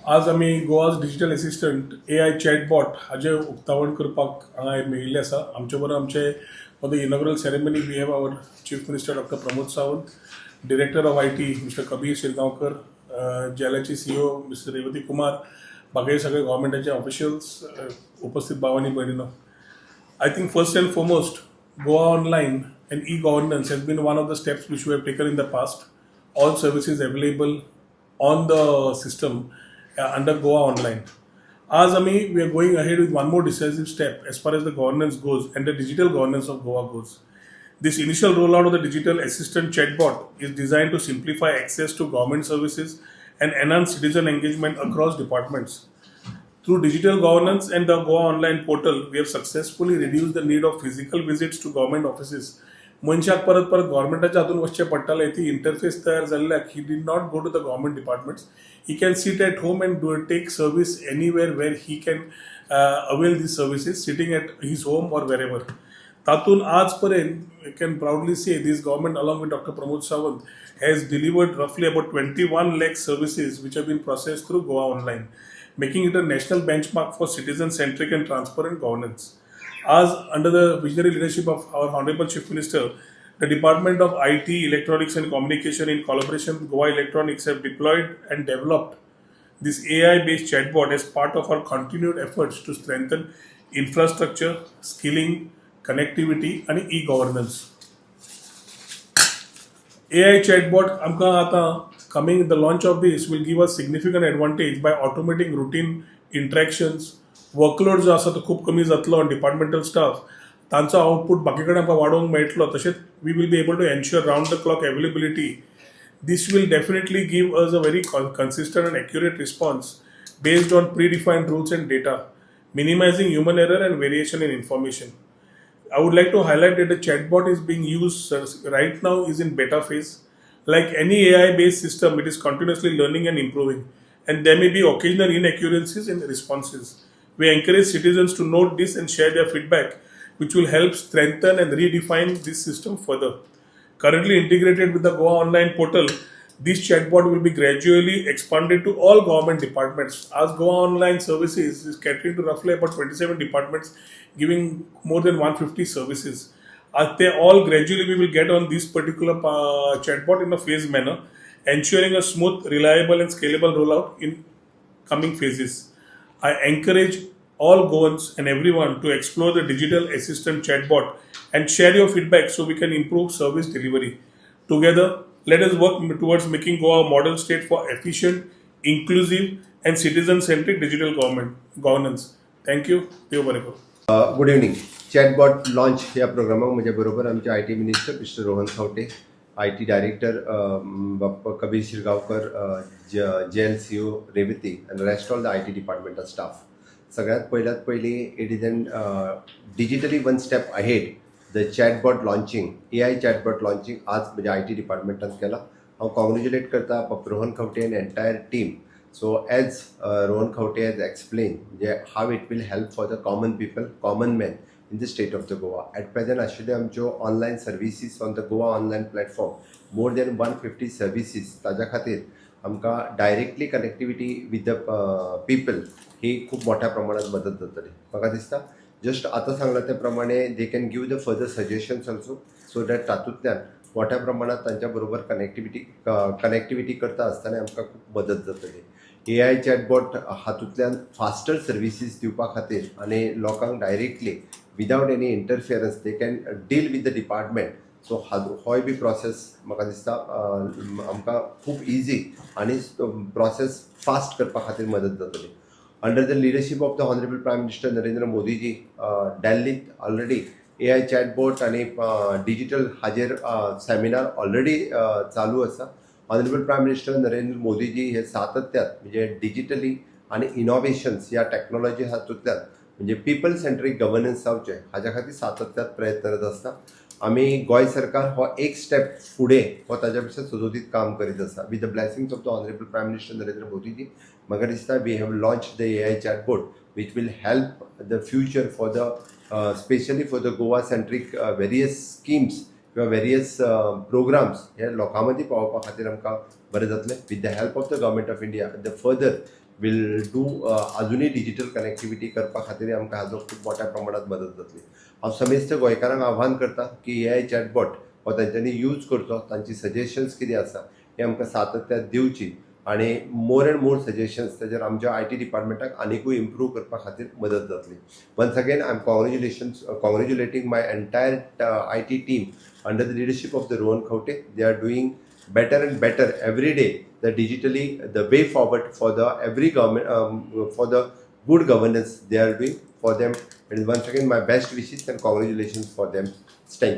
आज आमी Goa's digital assistant AI chatbot हाजे उक्तावण करपाक हांगा मेळिल्ले आसा. आमचे बरोबर आमचे for the inaugural ceremony we have our chief minister doctor Pramod Sawant, director of IT mister Kabir Shirgaonkar, जेलाची CEO मिस्टर रेवती कुमार, बाकी सगळे गव्हर्मेंटाचे ऑफिशियल्स, उपस्थित भावांनी भयणीनो. I think first and foremost, Goa Online and e-governance has been one of the steps which we have taken in the past. All services available on the system under Goa Online. As we are going ahead with one more decisive step as far as the governance goes and the digital governance of Goa goes. This initial rollout of the digital assistant chatbot is designed to simplify access to government services and enhance citizen engagement across departments. Through digital governance and the Goa Online portal, we have successfully reduced the need of physical visits to government offices. मनशाक परत परत गव्हर्मेंटाच्या हातून वचचें पडटालें. ती interface तयार जाल्ल्याक he did not go to the government departments. He can sit at home and take service anywhere where he can avail these services sitting at his home or wherever. तातून आज पर्यंत we can proudly say this government along with doctor Pramod Sawant has delivered roughly about 21 lakh services which have been processed through Goa Online, making it a national benchmark for citizen-centric and transparent governance. As under the visionary leadership of our Honorable Chief Minister, the Department of IT, Electronics and Communication in collaboration with Goa Electronics have deployed and developed this AI-based chatbot as part of our continued efforts to strengthen infrastructure, skilling, connectivity and e-governance. AI chatbot amka ata coming the launch of this will give us significant advantage by automating routine interactions. Workload जो आसा तो खूप कमी जातलो on departmental staff, तांचो output बाकी कडेन आमकां वाडोवंक मेळटलो. तशेंच we will be able to ensure round the clock availability. This will definitely give us a very consistent and accurate response based on predefined rules and data, minimizing human error and variation in information. I would like to highlight that the chatbot is being used right now is in beta phase. Like any AI-based system, it is continuously learning and improving, and there may be occasional inaccuracies in responses. We encourage citizens to note this and share their feedback, which will help strengthen and redefine this system further. Currently integrated with the Goa Online portal, this chatbot will be gradually expanded to all government departments. As Goa Online services is catering to roughly about 27 departments, giving more than 150 services. As they all gradually we will get on this particular chatbot in a phased manner, ensuring a smooth, reliable and scalable rollout in coming phases. I encourage all Goans and everyone to explore the digital assistant chatbot and share your feedback so we can improve service delivery. Together, let us work towards making Goa a model state for efficient, inclusive and citizen-centric digital governance. Thank you. Good evening. Chatbot launch या प्रोग्रामाक म्हज्या बरोबर आमचे IT minister mister Rohan Khaunte, IT director बाप्पा कबीर शिरगांवकर, जेल CEO Revati and rest all the IT departmental staff. सगळ्यात पयली it is an digitally one step ahead the chatbot launching, AI chatbot launching आज म्हज्या IT डिपार्टमेंटान केला. हांव कॉंग्रॅच्युलेट करता पप्पा Rohan Khaunte and entire team. So as Rohan Khawte has explained how it will help for the common people, common men in the state of the Goa. At present, actually, आमच्यो online services on the Goa online platform, more than 150 services. ताज्या खातीर आमकां directly connectivity with the people ही खूप मोठ्या प्रमाणात मदत जातली. म्हाका दिसता जस्ट आतां सांगला त्या प्रमाणे they can give the further suggestions also, so that तातूंतल्यान मोठ्या प्रमाणात तांच्या बरोबर कनेक्टिविटी करता आसतना आमकां खूप मदत जातली. AI चॅटबॉट हातूंतल्यान फास्टर सर्विसीस दिवपा खातीर आनी लोकांक directly without any interference they can deal with the department. So होय बी प्रोसेस म्हाका दिसता आमकां खूब इजी आनी प्रोसेस फास्ट करपा खातीर मदत जातली. Under the leadership of the honourable prime minister Narendra Modiji, दिल्लीत ऑलरेडी AI चॅटबॉट आनी डिजिटल हाजेर सेमिनार ऑलरेडी चालू आसा. Honourable prime minister Narendra Modiji हे सातत्यात म्हणजे डिजिटली आणि इनोव्हेशन्स या टेक्नॉलॉजी हातूंतल्यान म्हणजे पीपल सेंट्रीक गव्हर्नन्स जावचें हाज्या खातीर सातत्यात प्रयत्न करत आसता. आमी गोंय सरकार हो एक स्टेप फुडें हो ताज्या पेक्षा सदोदीत काम करीत आसा. With the blessings of the honourable prime minister Narendra Modiji, म्हाका दिसता we have launch the AI chatbot which will help the future for the especially for the Goa centric various schemes किंवा वेरियस प्रोग्राम्स हे लोकां मदीं पावोवपा खातीर आमकां बरें जातलें. With the help of the government of India the further will do अजूनही डिजिटल कनेक्टिविटी करपा खातीर आमकां हाजो खूब मोठ्या प्रमाणात मदत जातली. हांव समेस्त गोंयकारांक आव्हान करता की AI चॅटबॉट हो तांच्यांनी यूज करचो, तांची सजेशन्स कितें आसा हे आमकां सातत्यान दिवची आणि मोर एंड मोर सजेशन्स ताजेर आमच्या IT डिपार्टमेंटाक आनिकूय इम्प्रूव करपा खातीर मदत जातली. Once again I am congratulating my entire IT team under the leadership of the Rohan Khaute. They are doing better and better every day. The digitally the way forward for the every government for the good governance they are doing for them. And once again, my best wishes and congratulations for them. Thank you.